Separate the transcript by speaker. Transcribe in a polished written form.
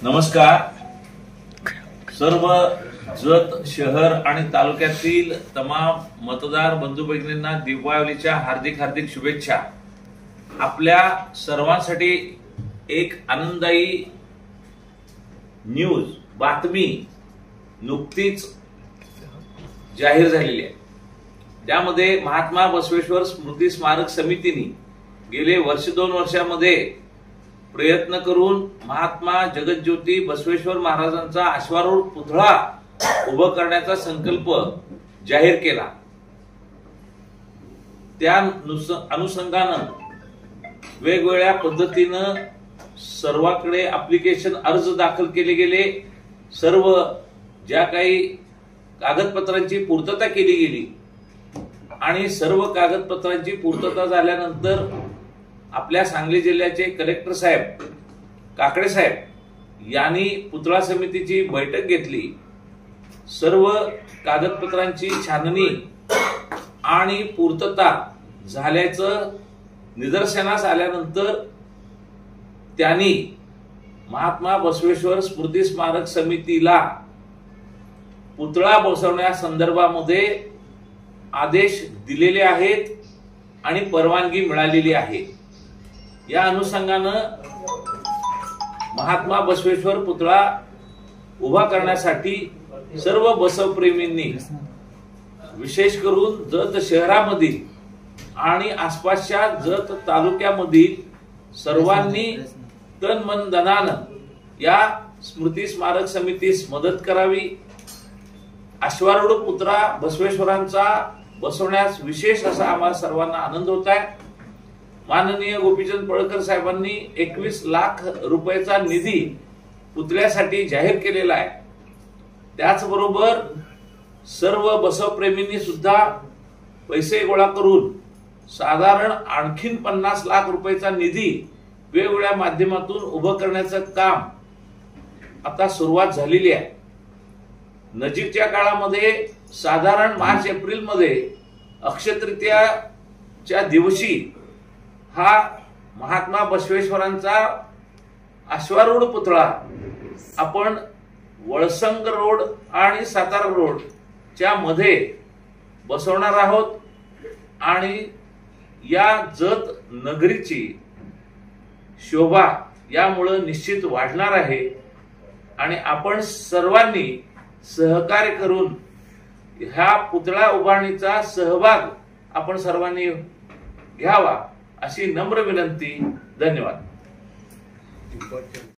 Speaker 1: नमस्कार. सर्व जत शहर आणि तालुक्यातील तमाम मतदार बंधू भगिनींना दीपावलीच्या हार्दिक हार्दिक शुभेच्छा. आपल्या सर्वांसाठी एक आनंददायी न्यूज बातमी नुकतीच जाहीर झालेली आहे. त्यामध्ये महात्मा बसवेश्वर स्मृती स्मारक समितीने गेले दोन वर्षामध्ये प्रयत्न करून महात्मा जगज्योती बसवेश्वर महाराजांचा अश्वारूढ पुतळा उभा करण्याचा संकल्प जाहीर केला. त्या अनुषंगानं वेगवेगळ्या पद्धतीनं सर्वांकडे ऍप्लिकेशन अर्ज दाखल केले गेले. सर्व ज्या काही कागदपत्रांची पूर्तता केली गेली आणि सर्व कागदपत्रांची पूर्तता झाल्यानंतर आपल्या सांगली जिल्ह्याचे कलेक्टर साहेब काकडे साहेब यांनी पुतळा समितीची बैठक घेतली. सर्व कागदपत्रांची छाननी आणि पूर्तता झाल्याचं निदर्शनास आल्यानंतर त्यांनी महात्मा बसवेश्वर स्मृती स्मारक समितीला पुतळा बसवण्यासंदर्भामध्ये आदेश दिलेले आहेत आणि परवानगी मिळालेली आहे. या अनुषंगानं महात्मा बसवेश्वर पुतळा उभा करण्यासाठी सर्व बसवप्रेमींनी विशेष करून जत शहरामधील आणि आसपासच्या जत तालुक्यामधील सर्वांनी तन मन धनानं या स्मृती स्मारक समितीस मदत करावी. अश्वारूढ पुतळा बसवेश्वरांचा बसवण्यास विशेष असा आम्हाला सर्वांना आनंद होत आहे. माननीय गोपीचंद पळकर साहेबांनी 21 लाख रुपयाचा निधी पुतळ्यासाठी जाहीर केलेला आहे. त्याचबरोबर सर्व बसवप्रेमींनी सुद्धा पैसे गोळा करून साधारण आणखीन 50 लाख रुपयाचा निधी वेगवेगळ्या माध्यमातून उभं करण्याचं काम आता सुरुवात झालेली आहे. नजीकच्या काळामध्ये साधारण मार्च एप्रिल मध्ये अक्षय तृतीयाच्या दिवशी हा महात्मा बसवेश्वरांचा अश्वारूढ पुतळा आपण वळसंग रोड आणि सातारा रोड च्या मध्ये बसवणार आहोत आणि या जत नगरीची शोभा यामुळे निश्चित वाढणार आहे आणि आपण सर्वांनी सहकार्य करून ह्या पुतळा उभारणीचा सहभाग आपण सर्वांनी घ्यावा अशी नम्र विनंती. धन्यवाद.